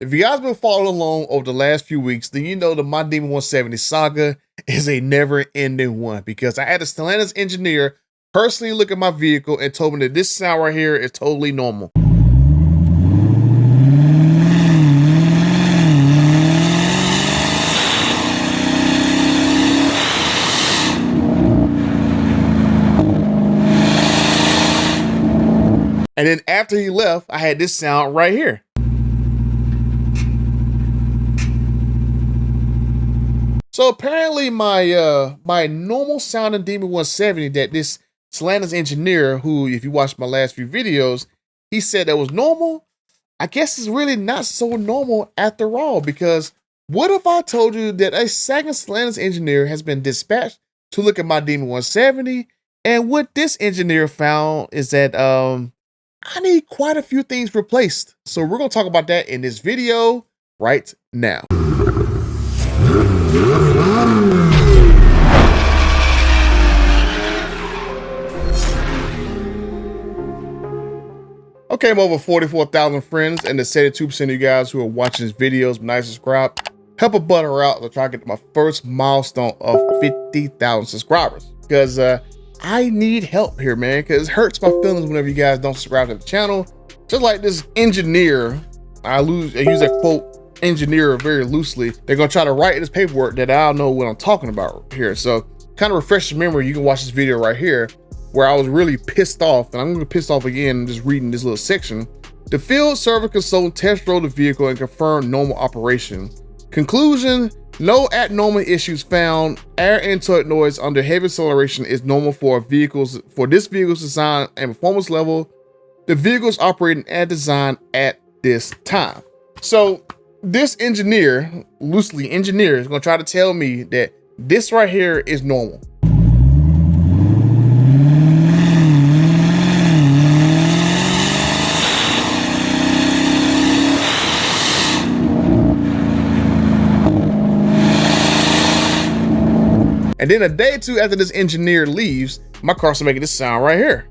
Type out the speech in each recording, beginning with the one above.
If you guys been following along over the last few weeks, then you know that my Demon 170 saga is a never-ending one because I had a Stellantis engineer personally look at my vehicle and told me that this sound right here is totally normal. And then after he left, I had this sound right here. So apparently my normal sounding Demon 170 that this Stellantis engineer, who, if you watched my last few videos, he said that was normal, I guess it's really not so normal after all, because what if I told you that a second Stellantis engineer has been dispatched to look at my Demon 170, and what this engineer found is that I need quite a few things replaced. So we're gonna talk about that in this video right now. Okay, I'm over 44,000 friends, and the 72% of you guys who are watching this videos, but not subscribe, help a butter out to try to get to my first milestone of 50,000 subscribers. Because I need help here, man, because it hurts my feelings whenever you guys don't subscribe to the channel. Just like this engineer, I use that quote engineer very loosely. They're gonna try to write this paperwork that I don't know what I'm talking about here. So kind of refresh your memory, you can watch this video right here where I was really pissed off, and I'm gonna be pissed off again just reading this little section. The field service consultant test drove the vehicle and confirmed normal operation. Conclusion: no abnormal issues found. Air intake noise under heavy acceleration is normal for this vehicle's design and performance level. The vehicle is operating as designed at this time. So this engineer, loosely engineer, is gonna try to tell me that this right here is normal. And then a day or two after this engineer leaves, my car's making this sound right here.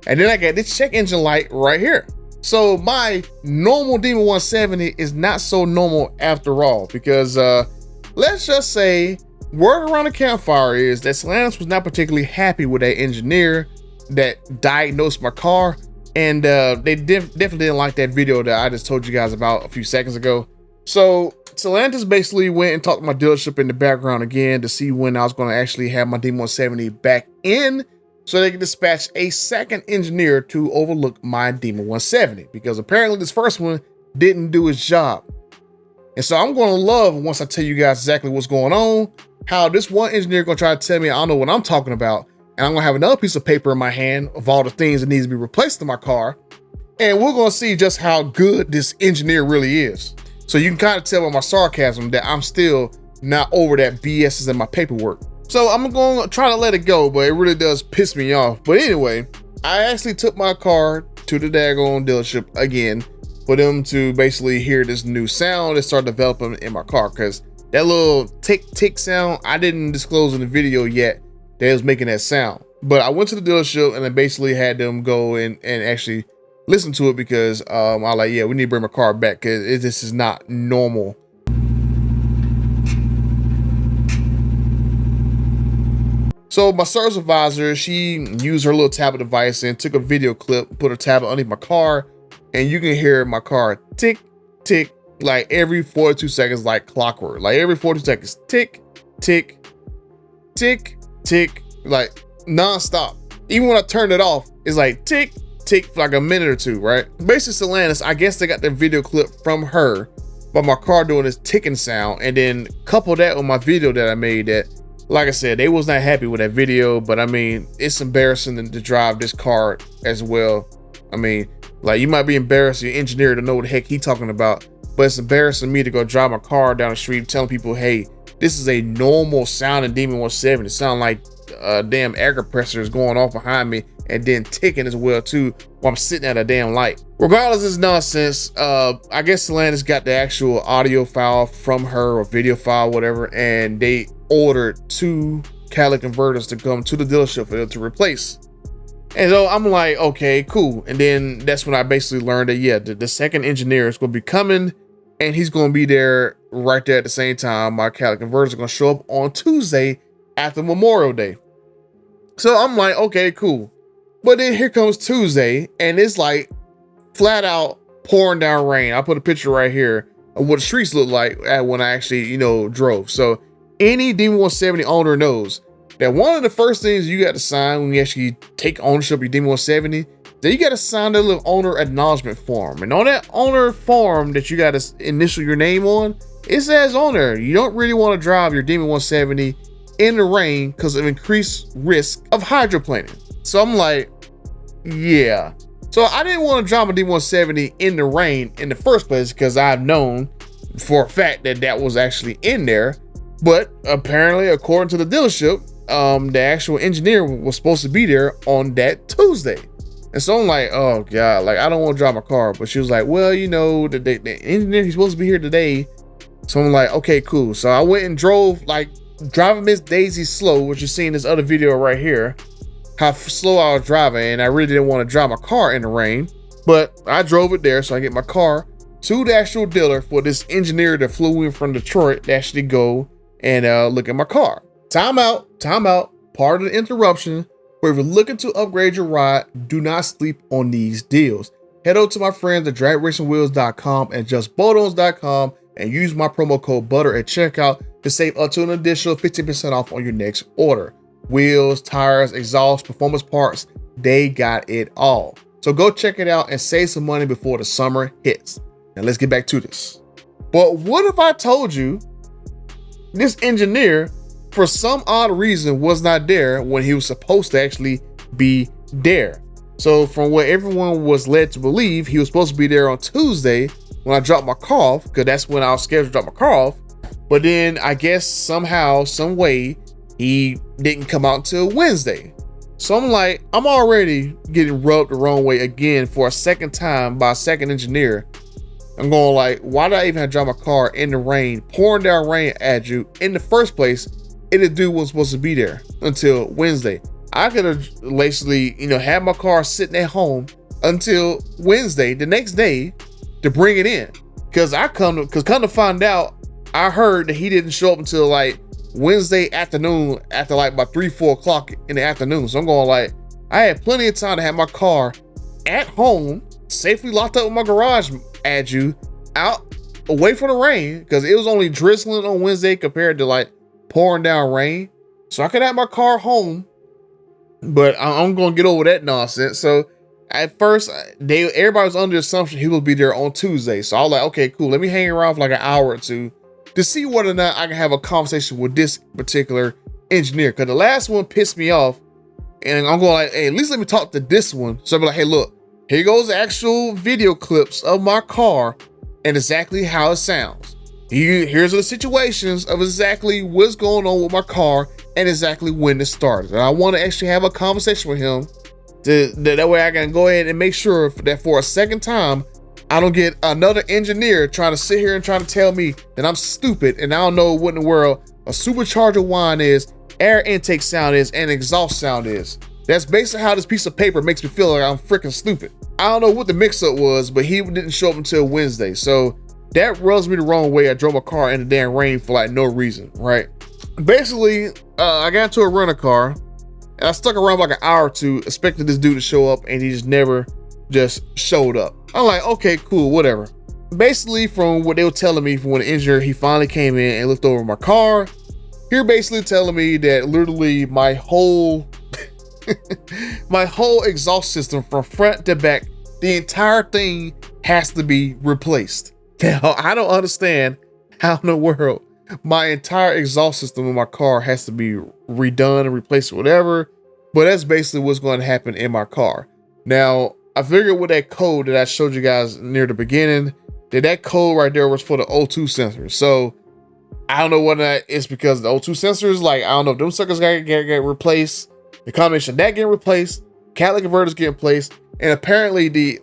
And then I got this check engine light right here. So my normal Demon 170 is not so normal after all, because let's just say word around the campfire is that Stellantis was not particularly happy with that engineer that diagnosed my car. And they definitely didn't like that video that I just told you guys about a few seconds ago. So Stellantis basically went and talked to my dealership in the background again to see when I was going to actually have my Demon 170 back in, so they could dispatch a second engineer to overlook my Demon 170, because apparently this first one didn't do his job. And so I'm going to love, once I tell you guys exactly what's going on, how this one engineer going to try to tell me I don't know what I'm talking about, and I'm going to have another piece of paper in my hand of all the things that needs to be replaced in my car, and we're going to see just how good this engineer really is. So you can kind of tell by my sarcasm that I'm still not over that BS in my paperwork. So I'm going to try to let it go, but it really does piss me off. But anyway, I actually took my car to the daggone dealership again for them to basically hear this new sound and start developing in my car, because that little tick tick sound, I didn't disclose in the video yet that it was making that sound. But I went to the dealership and I basically had them go and actually listen to it, because I was like, yeah, we need to bring my car back because this is not normal. So my service advisor, she used her little tablet device and took a video clip, put a tablet underneath my car, and you can hear my car tick, tick, like every 42 seconds, like clockwork. Like every 42 seconds, tick, tick, tick, tick, like nonstop. Even when I turned it off, it's like tick, tick for like a minute or two, right? Basically Stellantis, I guess they got that video clip from her, but my car doing this ticking sound, and then couple that with my video that I made that, like I said, they was not happy with that video. But I mean, it's embarrassing to drive this car as well. I mean, like, you might be embarrassed, your engineer, to know what the heck he talking about, but it's embarrassing me to go drive my car down the street telling people, hey, this is a normal sounding Demon 170. It sound like a damn air compressor is going off behind me and then ticking as well too while I'm sitting at a damn light. Regardless of this nonsense, I guess Stellantis got the actual audio file from her, or video file, whatever, and they ordered 2 catalytic converters to come to the dealership for them to replace. And so I'm like, okay, cool. And then that's when I basically learned that, yeah, the second engineer is going to be coming and he's going to be there right there at the same time. My catalytic converters are going to show up on Tuesday after Memorial Day. So I'm like, okay, cool. But then here comes Tuesday and it's like flat out pouring down rain. I put a picture right here of what the streets look like when I actually, drove. So any D170 owner knows that one of the first things you got to sign when you actually take ownership of your D170, then you got to sign that little owner acknowledgement form. And on that owner form that you got to initial your name on, it says owner, you don't really want to drive your D170 in the rain because of increased risk of hydroplaning. So I'm like, yeah. So I didn't want to drive my D170 in the rain in the first place because I've known for a fact that that was actually in there. But apparently, according to the dealership, the actual engineer was supposed to be there on that Tuesday. And so I'm like, oh God, like I don't want to drive my car. But she was like, well, the engineer, he's supposed to be here today. So I'm like, okay, cool. So I went and drove, like driving Miss Daisy slow, which you see in this other video right here, how slow I was driving. And I really didn't want to drive my car in the rain, but I drove it there. So I get my car to the actual dealer for this engineer that flew in from Detroit to actually go and look at my car. Time out. Part of the interruption. But if you're looking to upgrade your ride, do not sleep on these deals. Head over to my friends at dragracingwheels.com and justbolt-ons.com and use my promo code BUTTER at checkout to save up to an additional 15% off on your next order. Wheels, tires, exhaust, performance parts, they got it all. So go check it out and save some money before the summer hits. Now let's get back to this. But what if I told you this engineer, for some odd reason, was not there when he was supposed to actually be there? So from what everyone was led to believe, he was supposed to be there on Tuesday when I dropped my car off, because that's when I was scheduled to drop my car off. But then I guess somehow, some way, he didn't come out until Wednesday. So I'm like, I'm already getting rubbed the wrong way again for a second time by a second engineer. I'm going like, why did I even have to drive my car in the rain, pouring down rain at you in the first place? And the dude was supposed to be there until Wednesday. I could have basically, had my car sitting at home until Wednesday, the next day, to bring it in. Because come to find out, I heard that he didn't show up until like Wednesday afternoon, after like about 3-4 o'clock in the afternoon. So I'm going like, I had plenty of time to have my car at home, safely locked up in my garage, out away from the rain, because it was only drizzling on Wednesday compared to like pouring down rain. So I could have my car home, but I'm gonna get over that nonsense. So at first, everybody was under the assumption he would be there on Tuesday. So I was like, okay, cool. Let me hang around for like an hour or two to see whether or not I can have a conversation with this particular engineer. Because the last one pissed me off, and I'm going like, hey, at least let me talk to this one. So I'm like, hey, look, here goes actual video clips of my car and exactly how it sounds. Here's the situations of exactly what's going on with my car and exactly when it started. And I want to actually have a conversation with him that way I can go ahead and make sure that for a second time, I don't get another engineer trying to sit here and trying to tell me that I'm stupid and I don't know what in the world a supercharger whine is, air intake sound is, and exhaust sound is. That's basically how this piece of paper makes me feel like I'm freaking stupid. I don't know what the mix-up was, but he didn't show up until Wednesday. So that rubs me the wrong way. I drove my car in the damn rain for like no reason, right? Basically, I got into a rental car and I stuck around for like an hour or two expecting this dude to show up, and he just never just showed up. I'm like, okay, cool, whatever. Basically, from what they were telling me from when the engineer, he finally came in and looked over my car, you're basically telling me that literally my whole my whole exhaust system from front to back, the entire thing has to be replaced. Now, I don't understand how in the world my entire exhaust system in my car has to be redone and replaced or whatever, but that's basically what's going to happen in my car. Now, I figured with that code that I showed you guys near the beginning, that code right there was for the O2 sensors. So I don't know whether it's because the O2 sensors, like, I don't know if them suckers get replaced, the combination of that getting replaced, catalytic converters getting replaced, and apparently the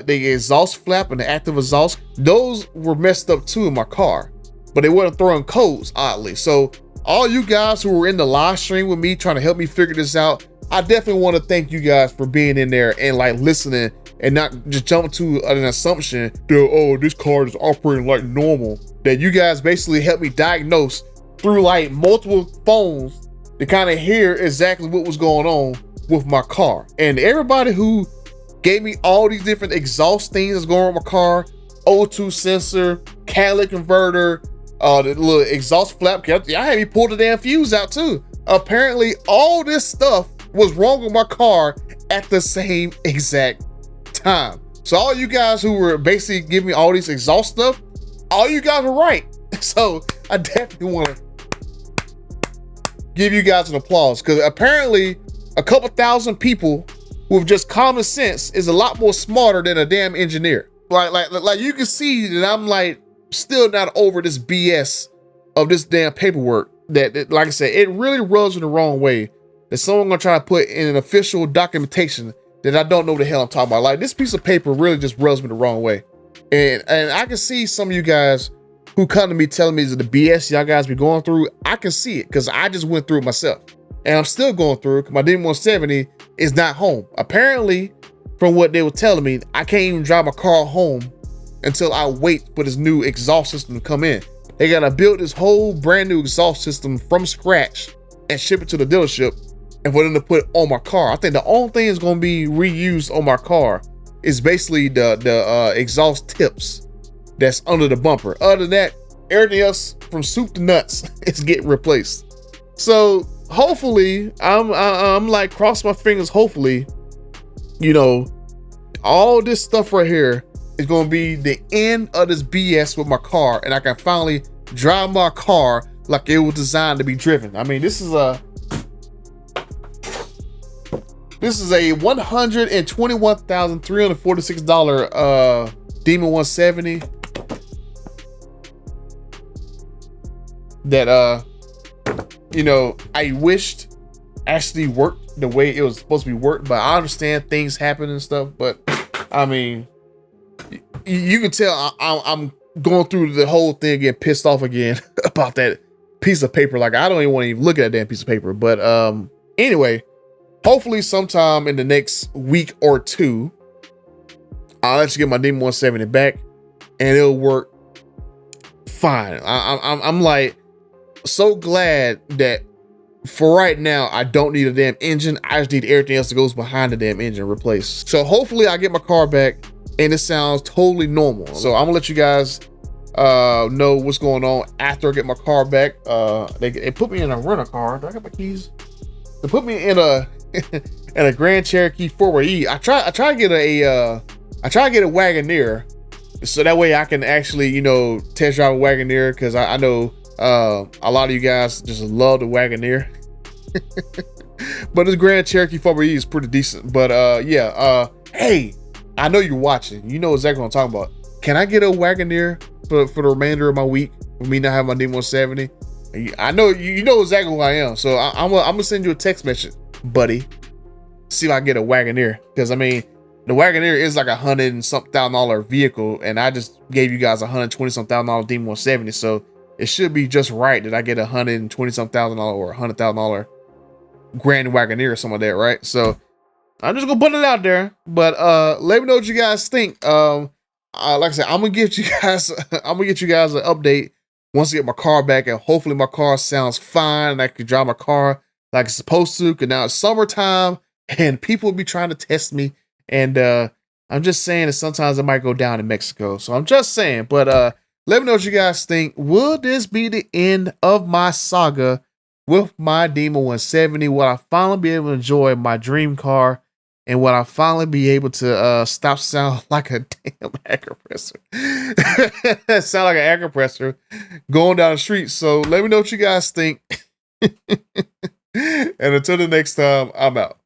exhaust flap and the active exhaust, those were messed up too in my car, but they weren't throwing codes, oddly. So all you guys who were in the live stream with me trying to help me figure this out, I definitely want to thank you guys for being in there and like listening and not just jump to an assumption that, oh, this car is operating like normal. That you guys basically helped me diagnose through like multiple phones to kind of hear exactly what was going on with my car. And everybody who gave me all these different exhaust things that's going on with my car, O2 sensor, catalytic converter, the little exhaust flap, I had me pull the damn fuse out too. Apparently all this stuff was wrong with my car at the same exact time. So all you guys who were basically giving me all these exhaust stuff, all you guys were right. So I definitely want to give you guys an applause, because apparently a couple thousand people with just common sense is a lot more smarter than a damn engineer. Like you can see that I'm like still not over this BS of this damn paperwork that like I said, it really rubs me the wrong way that someone gonna try to put in an official documentation that I don't know what the hell I'm talking about. Like, this piece of paper really just rubs me the wrong way. And I can see some of you guys who come to me telling me that the BS y'all guys be going through, I can see it because I just went through it myself. And I'm still going through it. My DM170 is not home. Apparently, from what they were telling me, I can't even drive my car home until I wait for this new exhaust system to come in. They gotta build this whole brand new exhaust system from scratch and ship it to the dealership and for them to put on my car. I think the only thing that's gonna be reused on my car is basically the exhaust tips that's under the bumper. Other than that, everything else from soup to nuts is getting replaced. So hopefully, I'm like cross my fingers. Hopefully, you know, all this stuff right here is going to be the end of this BS with my car, and I can finally drive my car like it was designed to be driven. I mean, this is a $121,346 Demon 170 that you know, I wished actually worked the way it was supposed to be worked, but I understand things happen and stuff. But I mean, you can tell I'm going through the whole thing, getting pissed off again about that piece of paper. Like, I don't even want to even look at that damn piece of paper. But anyway, hopefully sometime in the next week or two, I'll actually get my Demon 170 back and it'll work fine. I'm like so glad that for right now, I don't need a damn engine. I just need everything else that goes behind the damn engine replaced. So hopefully I get my car back and it sounds totally normal. So I'm gonna let you guys know what's going on after I get my car back. They put me in a rental car. Do I got my keys? They put me in a in a Grand Cherokee 4xe. I try to get a Wagoneer, so that way I can actually, you know, test drive a Wagoneer, because I know a lot of you guys just love the Wagoneer. But this Grand Cherokee 4xe is pretty decent. But hey, I know you're watching. You know exactly what I'm talking about. Can I get a Wagoneer for the remainder of my week for me not having my D170? I know you know exactly who I am. So I'm gonna send you a text message, buddy. See if I can get a Wagoneer, because I mean, the Wagoneer is like $100 and something thousand vehicle, and I just gave you guys $120 something thousand D170. So it should be just right that I get $120 something thousand or $100,000 Grand Wagoneer or something like that, right? So I'm just gonna put it out there. But let me know what you guys think. Like I said, I'm gonna get you guys an update once I get my car back, and hopefully my car sounds fine and I can drive my car like it's supposed to. Because now it's summertime and people will be trying to test me, and I'm just saying that sometimes it might go down in Mexico. So I'm just saying. But let me know what you guys think. Will this be the end of my saga with my Demon 170? Will I finally be able to enjoy my dream car? And will I finally be able to stop sound like a damn air compressor? Sound like an air compressor going down the street. So let me know what you guys think. And until the next time, I'm out.